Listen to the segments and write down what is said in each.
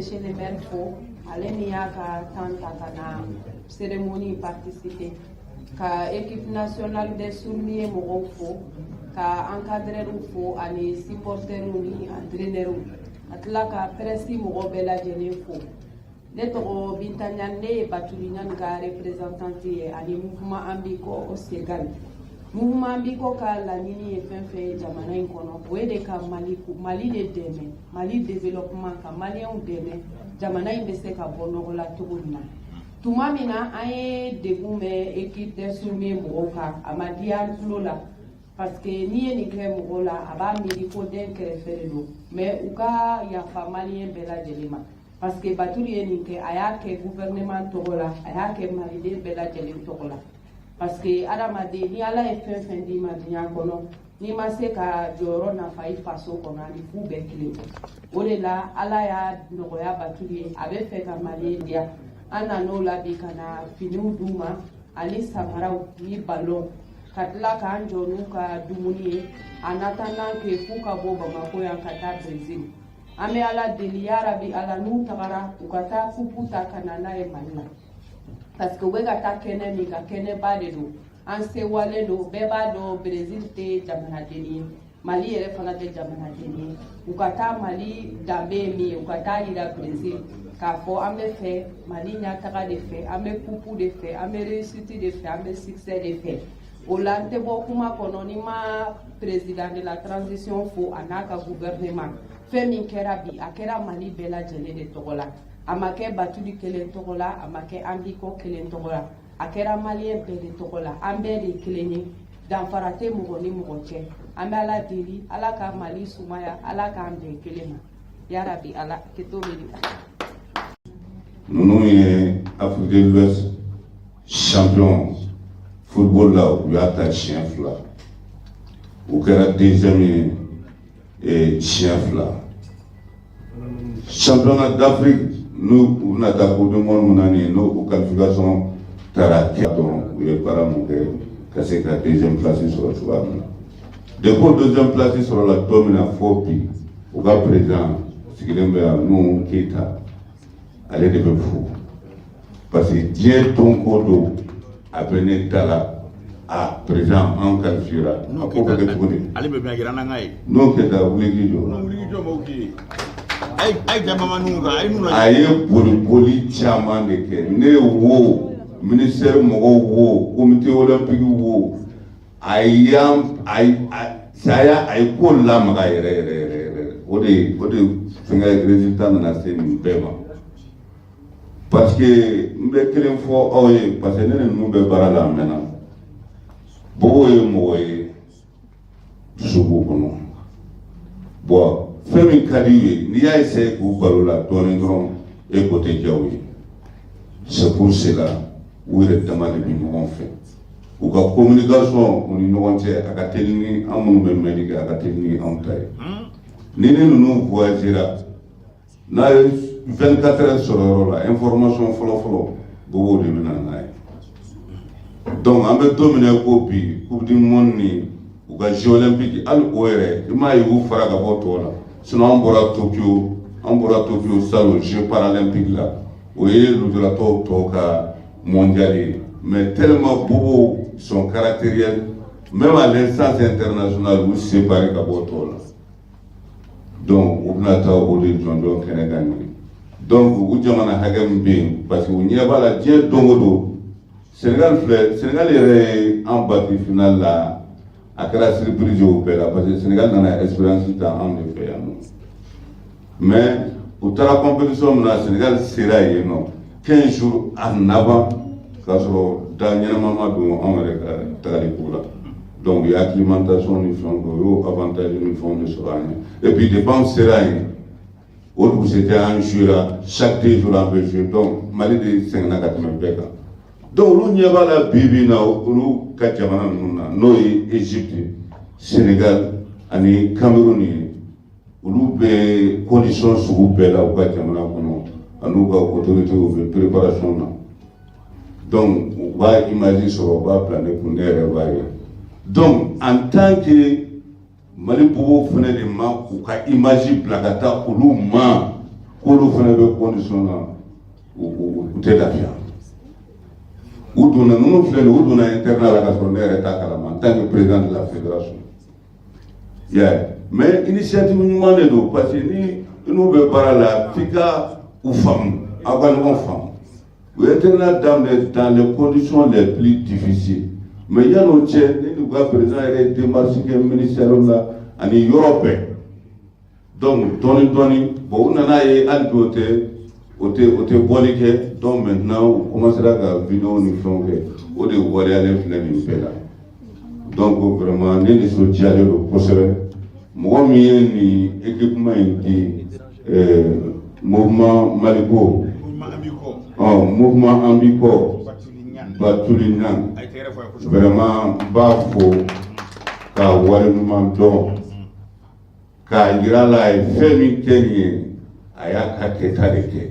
Monsieur le maire fo ale ni y'a ka tanta ka na cérémonie participer ka équipe nationale des sourds-muets mɔgɔw fo ka encadreur fo ani supporter ni entraîneur a tila ka presse mɔgɔ bɛɛ lajɛlen fo ne tɔgɔ Binta Ɲane ne ye Batuli Ɲane ka représentante ye ani mouvement Ambiko au Sénégal. Mouvement Ambiko ka laɲini ye fɛn fɛn ye jamana in kɔnɔ o ye de ka Mali de dɛmɛ Mali développement ka Maliens dɛmɛ jamana in bɛ se ka bɔ nɔgɔ la cogo min na. Tuma min na an ye degun bɛ équipe des sourds-muets mɔgɔw kan a ma diya an tulo la parce que n'i ye nin kɛ mɔgɔw la a b'a miiri ko den kɛrɛfɛ de don mais u ka yafa Malien bɛɛ lajɛlen ma parce que Batuli ye nin kɛ a y'a kɛ gouvernement tɔgɔ la a y'a kɛ maliden bɛɛ lajɛlen tɔgɔ la parce que adamaden ni Ala ye fɛn fɛn d'i ma diɲɛ kɔnɔ n'i ma se ka jɔyɔrɔ nafa i faso kɔnɔ ani fu bɛɛ kelen o de la Ala y'a nɔgɔya Batuli ye a bɛ fɛ ka Malien diya an nan'o la bi ka na finiw d'u ma ani samaraw ni ballon ka tila k'an jɔ n'u ka dumuni ye en attendant que f'u ka bɔ Bamako yan ka taa Brésil an bɛ Ala deli yarabi Ala n'u tagara u ka taa kupu ta ka na n'a ye Mali la parce que u bɛ ka taa kɛnɛ min ka kɛnɛba de don an sewalen don bɛɛ b'a dɔn Brésil tɛ jamanaden ye Mali yɛrɛ fana tɛ jamanaden ye u ka taa Mali danbe ye min ye u ka taa yira Brésil k'a fɔ an bɛ fɛ Mali ɲɛtaga de fɛ an bɛ kupu de fɛ an bɛ réussite de fɛ an bɛ succès de fɛ o la n tɛ bɔ kuma kɔnɔ ni ma président de la transition fo a n'a ka gouvernement fɛn min kɛra bi a kɛra Mali bɛɛ lajɛlen de tɔgɔ la a ma kɛ Batuli kelen tɔgɔ la a ma kɛ Ambiko kelen tɔgɔ la a kɛra Malien bɛɛ de tɔgɔ la an bɛɛ de kelen ye danfara tɛ mɔgɔ ni mɔgɔ cɛ an bɛ Ala deli Ala ka Mali sumaya Ala k'an bɛn kelen ma yarabi Ala keto bɛ di. Nous sommes Afrique de l'Ouest champion football là où il y a ta chien fla ou qu'il y a deuxième chien fla championnat d'Afrique nous on a ta coupe du monde nous qualification taraki donc il est para mon que c'est la deuxième place sur le choix depuis deuxième place sur la domina fopi au gars président ce qu'il aime nous Keita allez de fou parce que Dieu ton codo a venu tala a présent en qualifiera non ko ka tuguni ale be bien grana ngai non que da wuligi jo mo ki ay jama manu ga ay nu aye boli chama de ke ne wo ministère mo wo comité olympique wo ayam ay saya ay ko la maga yere o de finga résultat na se min bema parce que mbe kelen fo oye parce que nene nu be barala mena bo ye mo ye subu kono bo femi kadi ni ya essayer ku barola toni dron e côté jawi c'est pour cela où il est demandé de nous faire ou ka communication on ni ɲɔgɔn aka teli ni an minnu bɛ mɛli kɛ aka teli ni anw ta ye ni ne ninnu voyagera n'a ye 24 heures sɔrɔ yɔrɔ la information fɔlɔ-fɔlɔ bobo de bɛna n'a ye donc an bɛ don min na ko bi coupe du monde ni u ka jeux olympiques hali o yɛrɛ i m'a ye u fara ka bɔ tɔw la sinon an bɔra Tokyo salon jeux paralympiques la o ye lujuratɔw tɔw ka mondial ye mais tellement bobo sont caractériels même à l'instance internationale u séparé ka bɔ tɔw la donc u bɛna taa o de jɔnjɔn kɛnɛ kan ye donc u jamana hakɛ min bɛ yen parce que u ɲɛ b'a la diɲɛ don o don Sénégal yɛrɛ ye an bati final la a kɛra surprise o bɛɛ la parce que Sénégal nana expérience ta anw de fɛ yan nɔ mais u taara compétition min na Sénégal sera yen nɔ 15 jours en avant k'a sɔrɔ da ɲɛnama ma don anw yɛrɛ ka tagariko la donc il y a acclimatation ni fɛnw kɛ o y'o avantage ni fɛnw de sɔrɔ an ye et puis depuis an sera yen o dugusɛjɛ an jouera chaque 2 jours an bɛ jouer donc Mali de sɛgɛnna ka tɛmɛ bɛɛ kan donc olu ɲɛ b'a la bi na olu ka jamana ninnu na n'o ye Égypte Sénégal ani Cameroun ye olu bɛ condition sugu bɛɛ la u ka jamana kɔnɔ an'u ka autorité u bɛ préparation na donc u b'a image sɔrɔ u b'a planer kun ne yɛrɛ b'a ye donc en tant que Mali bobo fana de ma u ka image bila ka taa olu ma k'olu fana bɛ condition na u tɛ lafiya u donna ninnu filɛ nin ye u donna internat la ka sɔrɔ ne yɛrɛ t'a kalama en tant que président de la fédération yeah. Mais initiative ɲuman de don parce que ni n'u bɛ baara la f'i ka u faamu aw ka ɲɔgɔn faamu u ye internat daminɛ dans les conditions les plus difficiles mais yan'o cɛ ne n'u ka président yɛrɛ ye démarche kɛ ministère la ani yɔrɔ bɛɛ donc dɔɔni dɔɔni bon u nana ye hali bi o tɛ bɔli kɛ donc maintenant u commencera ka vidéo ni fɛnw kɛ o de waleyalen filɛ nin bɛɛ la donc vraiment ne nisɔndiyalen don kosɛbɛ mɔgɔ min ye nin équipement in di mouvement Maliko mouvement Ambiko Batuli Niang vraiment n b'a fo ka waleɲuman dɔn k'a yira la a ye fɛn min kɛ nin ye a y'a ka kɛta de kɛ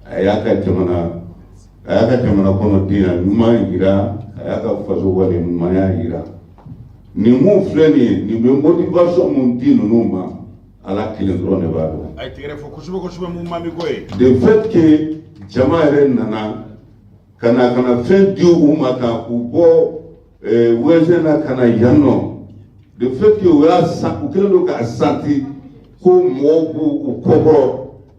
a y'a ka jamana kɔnɔ den na ɲuman yira a y'a ka faso waleɲumanya yira nin mun filɛ nin ye nin bɛ motivation mun di ninnu ma ala kelen dɔrɔn de b'a dɔn. a ye tɛgɛrɛ fɔ kosɛbɛ mun ma mi ko ye. de fait que jama yɛrɛ nana ka na fɛn di u ma kan k'u bɔ wɛzɛn na ka na yan nɔ de fait que u kɛlen don k'a santi ko mɔgɔw b'u kɔkɔrɔ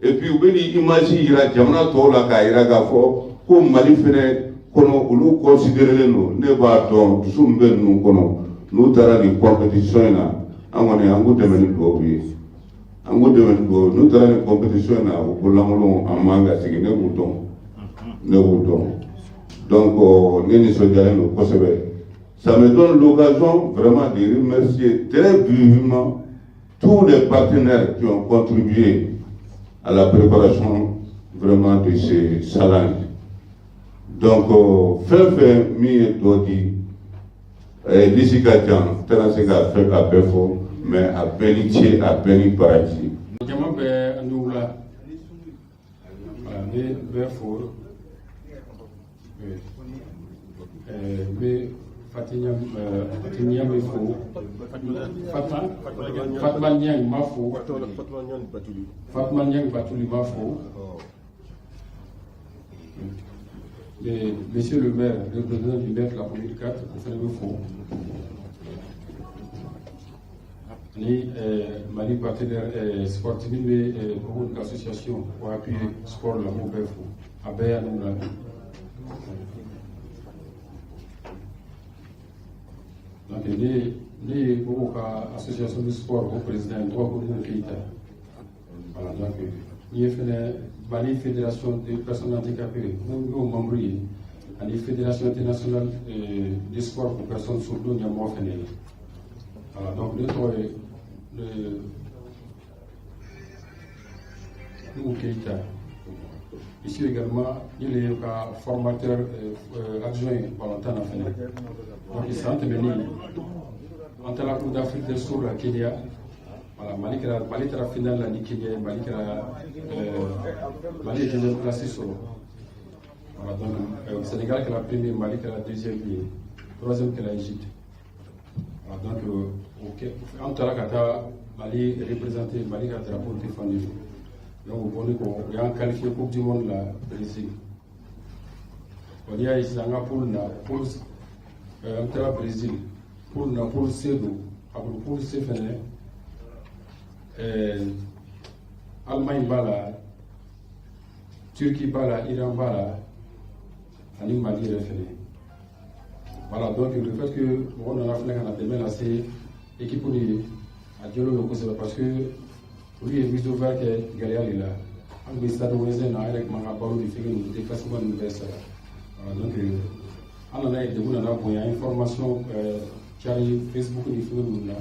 et puis u bɛ ni image yira jamana tɔw la k'a yira k'a fɔ ko mali fɛnɛ kɔnɔ olu considérelen don ne b'a dɔn dusu min bɛ ninnu kɔnɔ n'u taara nin compétition in na an kɔni an k'u dɛmɛ ni dugawu ye n'u taara nin compétition in na o bololankolon an man ka sigi ne b'u dɔn donc ne nisɔndiyalen don kosɛbɛ ça me donne l'occasion vraiment de remercier très vivement tous les partenaires qui ont contribué à la préparation vraiment de ce challenge. Donc, fɛn min ye dɔ di disi ka jan tɛna se ka fɛn ka bɛɛ fɔ mais a bɛɛ ni ce a bɛɛ ni baraji. Jama bɛ an wula ne bɛ fo bɛ Fatinya bɛ fo Fatma Niang ma fo Fatma Niang Batuli ma fo Monsieur le maire, le président du maire de la commune 4, au fait le fond. Ni Mali partenaire sportif mais pour une association pour appuyer sport la mon père fou. Abe à nous là. Donc les pour association de sport au président droit pour nous Keita. Voilà donc il y a Mali Fédération des personnes handicapées, nous membres à la Fédération internationale des sports pour personnes sourdes, nous avons fait. Voilà, donc nous Keita. Ici également, il est formateur adjoint Valentin Afene. Donc il s'est intervenu entre la Coupe d'Afrique des sourds à Kenya. Voilà, Mali est la finale la Kenya, Mali est déjà placé sur. Voilà, donc Sénégal qui est la première, Mali qui est la deuxième, troisième qui est l'Égypte. Voilà, donc entre la Kata, Mali représenté, Mali qui a drapeau défendu. Donc vous voyez qu'on a qualifié Coupe du Monde la Brésil. On y a ici dans la poule entre la Brésil, poule C2, après poule C fenêtre. Allemagne bala, Turquie bala, Iran bala, et Mali référé. Voilà, donc le fait que on a fait un appel à ces équipes à Diolo parce que lui est mis ouvert que Galéa est là. En stade voisin avec Marabalo, il fait un déplacement universel. Voilà, donc on a été de information qui arrive Facebook il fait là.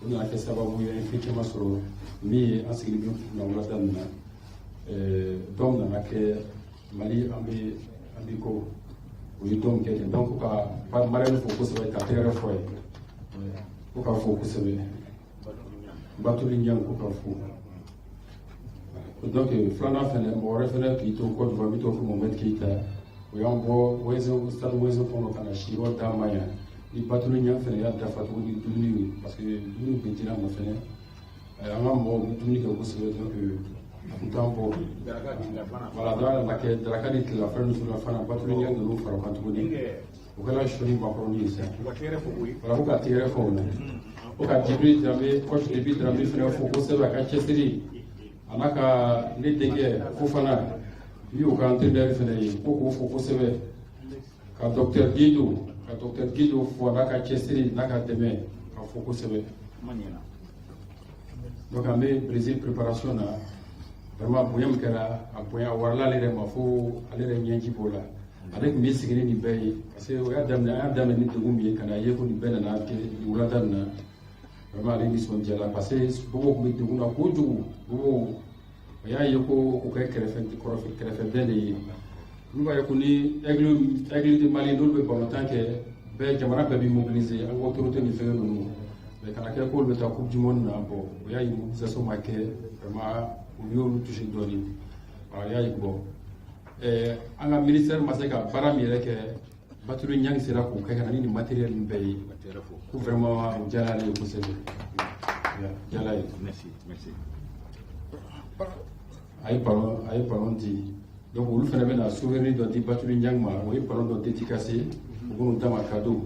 On a fait ça effectivement sur mi enseignement dans la dame donc dans laquelle Mali ambiko oui donc pas mal faut que ça va être très fort pour pas faut que ça va battre Niang pour pas faut donc flana fene mo refene qui to ko va mito ko mo met qui ta oui on voit wezo stade wezo pour no kana shiro da maya ni battre Niang fene ya da fatu di duni parce que nous petit là mo fene on a mo duni ko so donc Tampo. Voilà, dans la qualité de la fin, nous sommes en train de battre de nous faire un tourner. Au cas où je suis macronie, ça. Voilà, vous avez tiré fort. Au cas où j'ai jamais, quand je l'ai vu, j'ai fait un faux c'est la cachette. Anaka, les dégâts, Fofana, lui, au cas où il a fait beaucoup faux c'est vrai. Quand docteur Guido, faut la cachette, n'a qu'à demain, quand faux c'est vrai. Donc, on a Brésil préparation. Vraiment, Bouyam Kera, à Bouyam, Warla, les Remafo, aller les Nianjibola. Avec mes signes ni bay, parce que y a d'amener de Goumbi, quand il y a une belle année, ou la dame, vraiment, les missions de la passée, beaucoup de Gouna Koudou, ou il y a Yoko, ou quelqu'un qui a fait des. Nous voyons qu'on est aigle de Mali, nous le pendant que Ben Jamara peut mobiliser, en autorité de faire nous. Mais quand il y a la Coupe du Monde, il y a une mobilisation marquée, vraiment. Nous toucher d'ori. Il y a bon. Un ministère Maseka, Baramire, Baturu Yang sera pour quelqu'un de matériel pays. Pour vraiment Jalal et Kosevé. Jalal. Merci, merci. Aïe, parlons dit. Donc, vous faites la souveraineté de Baturu Yang, oui, parlons de dédicacer, pour nous donner un cadeau.